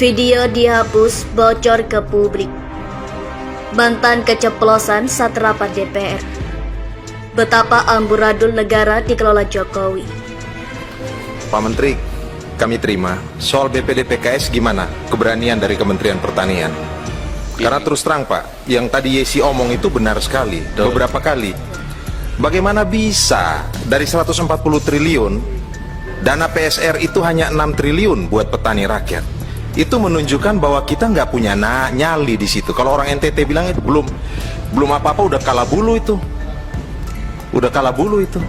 Video dihapus bocor ke publik. Mantan keceplosan saat rapat DPR. Betapa amburadul negara dikelola Jokowi. Pak Menteri, kami terima. Soal BPD PKS gimana? Keberanian dari Kementerian Pertanian. Karena terus terang Pak, yang tadi Yesi omong itu benar sekali, beberapa kali. Bagaimana bisa dari 140 triliun, dana PSR itu hanya 6 triliun buat petani rakyat? Itu menunjukkan bahwa kita nggak punya nyali di situ. Kalau orang NTT bilang itu belum apa-apa udah kalah bulu itu. Udah kalah bulu itu.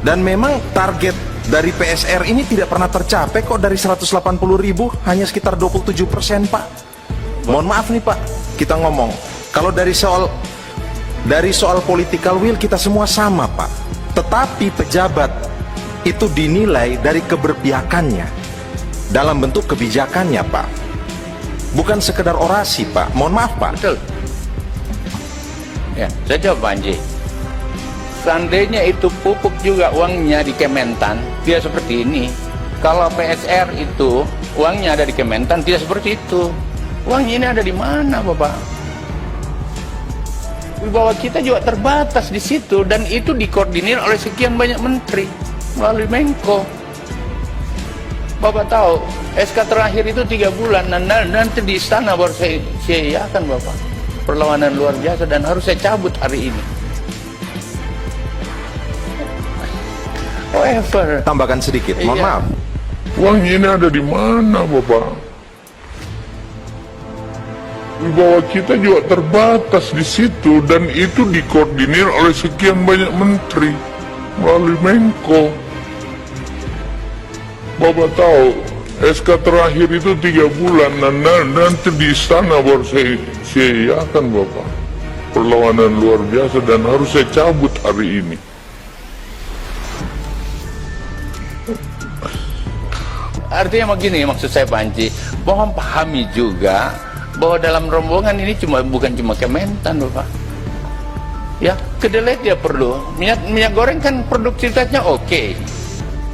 Dan memang target dari PSR ini tidak pernah tercapai kok. Dari 180.000 hanya sekitar 27% Pak. Mohon maaf nih Pak, kita ngomong. Kalau dari soal political will kita semua sama Pak. Tetapi pejabat itu dinilai dari keberpihakannya dalam bentuk kebijakannya Pak. Bukan sekedar orasi Pak. Mohon maaf Pak. Betul. Ya, saya jawab Panji. Seandainya itu pupuk juga uangnya di Kementan, tidak seperti ini. Kalau PSR itu uangnya ada di Kementan, tidak seperti itu. Uangnya ini ada di mana Bapak? Wibawa kita juga terbatas di situ, dan itu dikoordinir oleh sekian banyak menteri melalui Menko. Bapak tahu, SK terakhir itu 3 bulan, dan nanti di istana baru saya iakan Bapak. Perlawanan luar biasa dan harus saya cabut hari ini. However, Tambahkan sedikit, mohon Iya. maaf. Uang ini ada di mana, Bapak? Wibawa kita juga terbatas di situ, dan itu dikoordinir oleh sekian banyak menteri melalui Menko. Bapak tahu, SK terakhir itu 3 bulan, dan nanti di istana baru saya iakan Bapak. Perlawanan luar biasa dan harus saya cabut hari ini. artinya begini, maksud saya Panji, mohon pahami juga bahwa dalam rombongan ini bukan cuma Kementan Bapak. Ya, kedelai dia perlu. Minyak goreng kan produktivitasnya oke,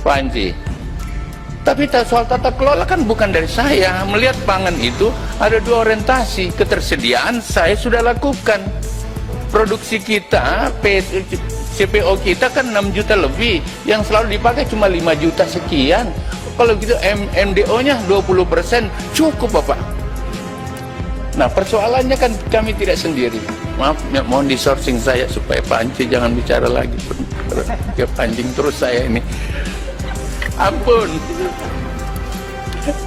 Panji. Tapi soal tata kelola kan bukan dari saya. Melihat pangan itu ada 2 orientasi. Ketersediaan saya sudah lakukan. Produksi kita, CPO kita kan 6 juta lebih. Yang selalu dipakai cuma 5 juta sekian. Kalau gitu MDO-nya 20%, cukup Bapak. Nah, persoalannya kan kami tidak sendiri. Maaf, mohon di-sourcing saya supaya Panji jangan bicara lagi. Ya, pancing terus saya ini. Ampun,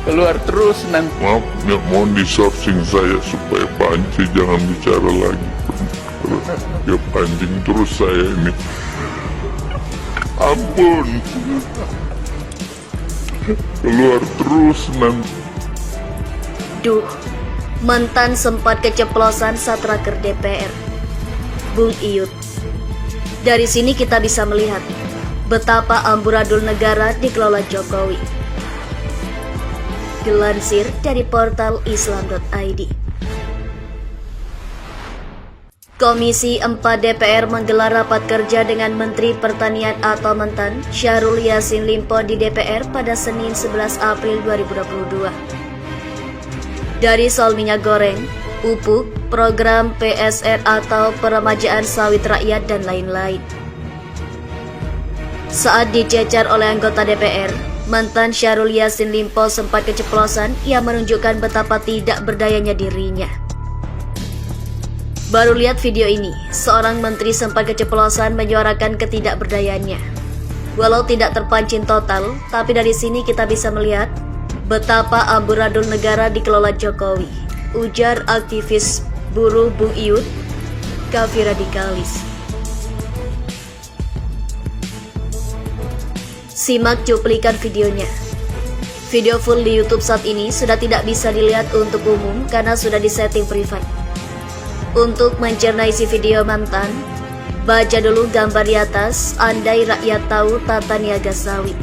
keluar terus nanti. Maaf, mohon di-sourcing saya supaya Panji jangan bicara lagi. Ya pancing terus saya ini. Ampun, keluar terus nanti. Duh, mantan sempat keceplosan saat raker DPR. Bung Iyut. Dari sini kita bisa melihat betapa amburadul negara dikelola Jokowi. Dilansir dari portal islam.id. Komisi 4 DPR menggelar rapat kerja dengan Menteri Pertanian atau Mentan Syahrul Yassin Limpo di DPR pada Senin 11 April 2022. Dari soal minyak goreng, pupuk, program PSR atau peremajaan sawit rakyat dan lain-lain. Saat dicecar oleh anggota DPR, mantan Syahrul Yassin Limpo sempat keceplosan yang menunjukkan betapa tidak berdayanya dirinya. Baru lihat video ini, seorang menteri sempat keceplosan menyuarakan ketidakberdayanya. Walau tidak terpancing total, tapi dari sini kita bisa melihat betapa amburadul negara dikelola Jokowi, ujar aktivis buruh Bung Iyut, kafir radikalis. Simak cuplikan videonya. Video full di YouTube saat ini sudah tidak bisa dilihat untuk umum karena sudah disetting privat. Untuk mencernai isi video mantan, baca dulu gambar di atas, andai rakyat tahu tata niaga sawit.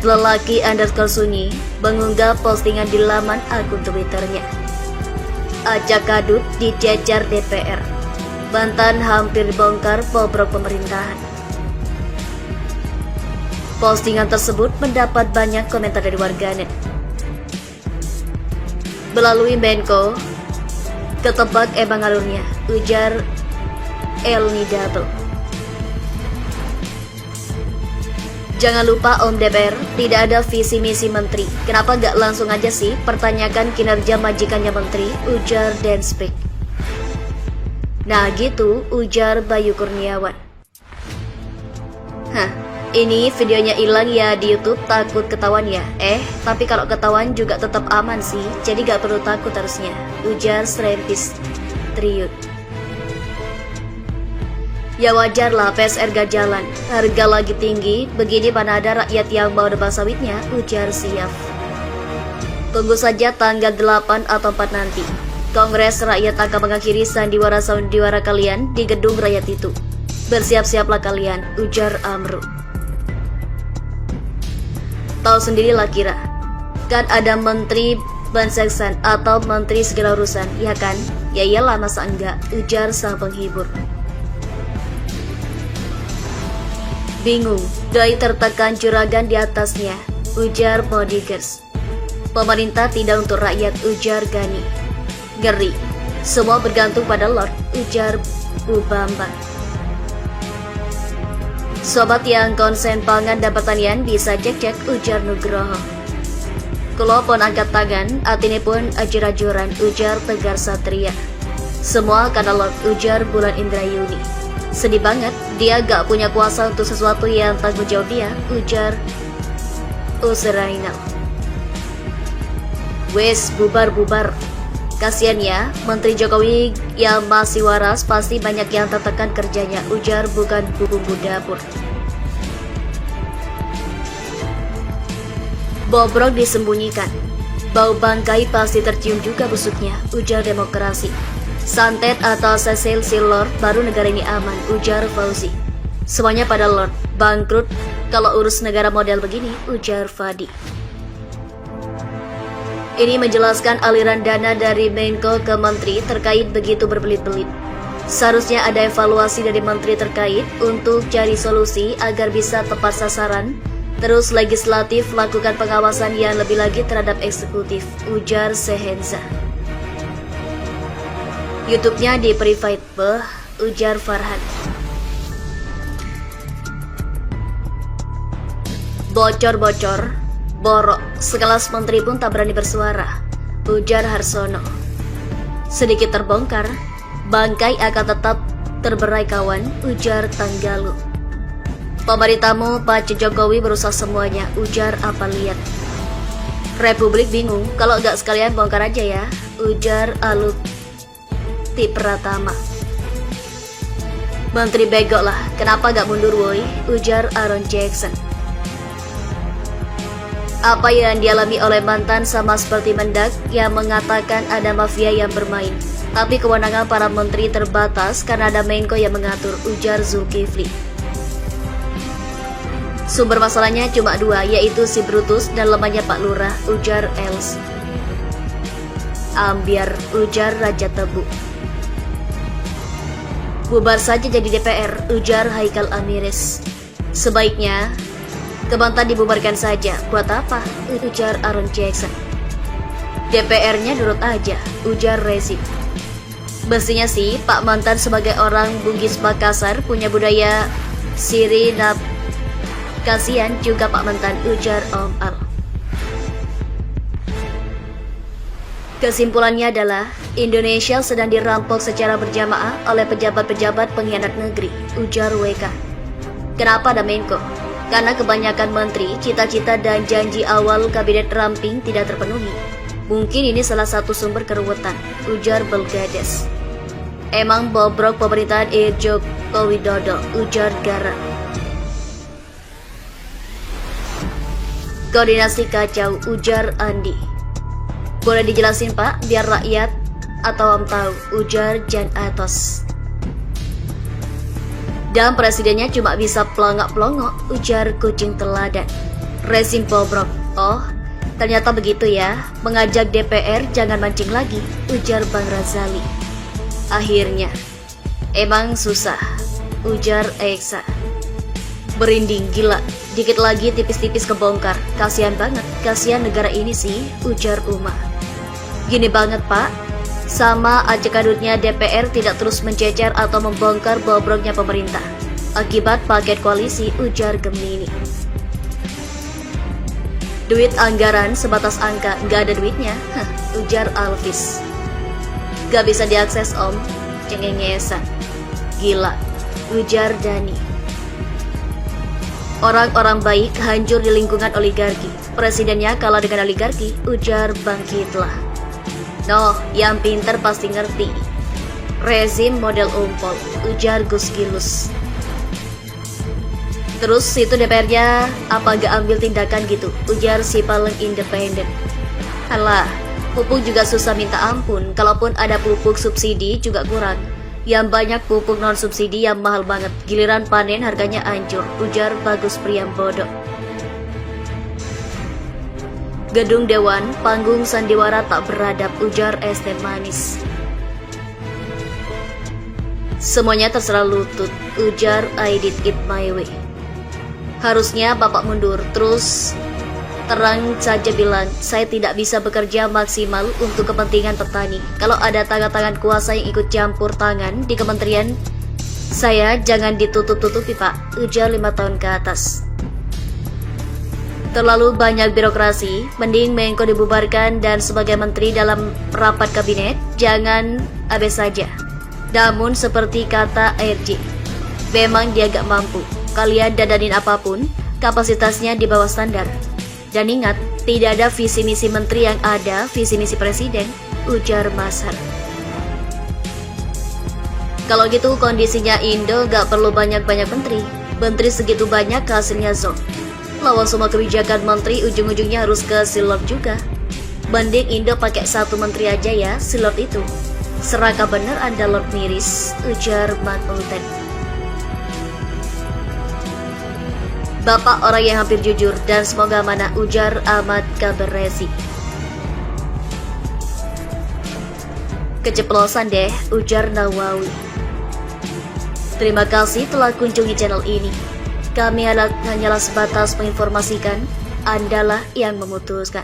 @lelaki_sunyi mengunggah postingan di laman akun Twitternya. Acak kadut dicecar DPR. Bantan hampir dibongkar bobrok pemerintahan. Postingan tersebut mendapat banyak komentar dari warganet. Melalui Menko, ketebak emang alurnya, ujar Elnidable. Jangan lupa Om DPR, tidak ada visi misi menteri. Kenapa gak langsung aja sih pertanyakan kinerja majikannya menteri, ujar Denspek. Nah gitu, ujar Bayu Kurniawan. Hah, ini videonya hilang ya di YouTube, takut ketahuan ya? Tapi kalau ketahuan juga tetap aman sih, jadi gak perlu takut harusnya, ujar Srempis Triyut. Ya wajar lah PSR gak jalan, harga lagi tinggi, begini mana ada rakyat yang mau nebang sawitnya, ujar Siap. Tunggu saja tanggal 8 atau 4 nanti. Kongres Rakyat akan mengakhiri sandiwara kalian di gedung rakyat itu. Bersiap-siaplah kalian, ujar Amru. Tahu sendirilah kira, kan ada menteri Banseksan atau menteri segala urusan, ya kan? Ya iyalah masa enggak, ujar sang penghibur. Bingung, doi tertekan juragan di atasnya, ujar Bodigers. Pemerintah tidak untuk rakyat, ujar Gani. Ngeri, semua bergantung pada Lord, ujar Bu Bambang. Sobat yang konsen pangan dan pertanian bisa cek-cek, ujar Nugroho. Kulo pun angkat tangan, atine pun ajur-ajuran, ujar Tegar Satria. Semua karena Lord, ujar Bulan Indrayuni. Sedih banget, dia gak punya kuasa untuk sesuatu yang tanggung jawab dia, ujar Usrainal. Wes, bubar-bubar. Kasian ya, Menteri Jokowi yang masih waras pasti banyak yang tertekan kerjanya, ujar bukan bumbu dapur. Bobrok disembunyikan. Bau bangkai pasti tercium juga busuknya, ujar Demokrasi. Santet atau Cecil si Lord, baru negara ini aman, ujar Fauzi. Semuanya pada Lord, bangkrut kalau urus negara model begini, ujar Fadi. Ini menjelaskan aliran dana dari Menko ke Menteri terkait begitu berbelit-belit. Seharusnya ada evaluasi dari Menteri terkait untuk cari solusi agar bisa tepat sasaran. Terus legislatif lakukan pengawasan yang lebih lagi terhadap eksekutif, ujar Sehenza. YouTube-nya di private, ujar Farhan. Bocor-bocor, borok, sekelas menteri pun tak berani bersuara, ujar Harsono. Sedikit terbongkar, bangkai akan tetap terberai kawan, ujar Tanggalu. Pemerintahmu Pak Jokowi berusaha semuanya, ujar Apaliat. Republik bingung, kalau gak sekalian bongkar aja ya, ujar Alut Pratama. Menteri bego lah, kenapa gak mundur woi, ujar Aaron Jackson. Apa yang dialami oleh mantan sama seperti Mendak yang mengatakan ada mafia yang bermain, tapi kewenangan para menteri terbatas karena ada Menko yang mengatur, ujar Zulkifli. Sumber masalahnya cuma dua, yaitu si Brutus dan lemahnya Pak Lurah, ujar Els. Ambiar, ujar Raja Tebu. Bubar saja jadi DPR, ujar Haikal Amiris. Sebaiknya Kementan dibubarkan saja, buat apa? Ujar Aaron Jackson. DPR-nya nurut aja, ujar Rezi. Mestinya sih Pak Mantan sebagai orang Bugis Makassar punya budaya siri nab. Kasian juga Pak Mantan, ujar Om Al. Kesimpulannya adalah Indonesia sedang dirampok secara berjamaah oleh pejabat-pejabat pengkhianat negeri, ujar WK. Kenapa ada Menko? Karena kebanyakan menteri, cita-cita dan janji awal kabinet ramping tidak terpenuhi. Mungkin ini salah satu sumber keruwetan, ujar Belgades. Emang bobrok pemerintahan Joko Widodo, ujar Gara. Koordinasi kacau, ujar Andi. Boleh dijelasin Pak, biar rakyat atau Om tahu, ujar Jan Atos. Dan presidennya cuma bisa pelongok-pelongok, ujar kucing teladan. Rezim bobrok. Oh, ternyata begitu ya, mengajak DPR jangan mancing lagi, ujar Bang Razali. Akhirnya, emang susah, ujar Eksa. Berinding gila, dikit lagi tipis-tipis kebongkar. Kasihan banget, kasihan negara ini sih, ujar Uma. Gini banget pak, sama aja kadutnya DPR tidak terus mencecer atau membongkar bobroknya pemerintah. Akibat paket koalisi, ujar Gemini. Duit anggaran sebatas angka, nggak ada duitnya, ujar Alvis. Gak bisa diakses om, cengengesan. Gila, ujar Dani. Orang-orang baik hancur di lingkungan oligarki. Presidennya kalah dengan oligarki, ujar Bangkitlah. Noh, yang pintar pasti ngerti. Rezim model ompol, ujar Gus Gilus. Terus itu DPR-nya apa gak ambil tindakan gitu, ujar si paling independen. Alah, pupuk juga susah minta ampun, kalaupun ada pupuk subsidi juga kurang. Yang banyak pupuk non subsidi yang mahal banget, giliran panen harganya hancur, ujar Bagus Priambodo. Gedung Dewan, panggung sandiwara tak beradab, ujar ST Manis. Semuanya terserah lutut, ujar I did it my way. Harusnya Bapak mundur, terus terang saja bilang, saya tidak bisa bekerja maksimal untuk kepentingan petani. Kalau ada tangan-tangan kuasa yang ikut campur tangan di kementerian, saya jangan ditutup-tutupi Pak, ujar 5 tahun ke atas. Terlalu banyak birokrasi, mending Menko dibubarkan dan sebagai menteri dalam rapat kabinet, jangan abes saja. Namun seperti kata ARJ, memang dia gak mampu. Kalian dadanin apapun, kapasitasnya di bawah standar. Dan ingat, tidak ada visi misi menteri yang ada visi misi presiden, ujar Mashar. Kalau gitu kondisinya Indo gak perlu banyak-banyak menteri. Menteri segitu banyak hasilnya zong. Lawan semua kebijakan menteri ujung-ujungnya harus ke silot juga. Mending Indo pakai 1 menteri aja ya, silot itu. Seraka bener Anda Lord Miris, ujar Mat Uten. Bapak orang yang hampir jujur dan semoga mana, ujar Ahmad Kaberesi. Keceplosan deh, ujar Nawawi. Terima kasih telah kunjungi channel ini. Kami hanyalah sebatas menginformasikan, Andalah yang memutuskan.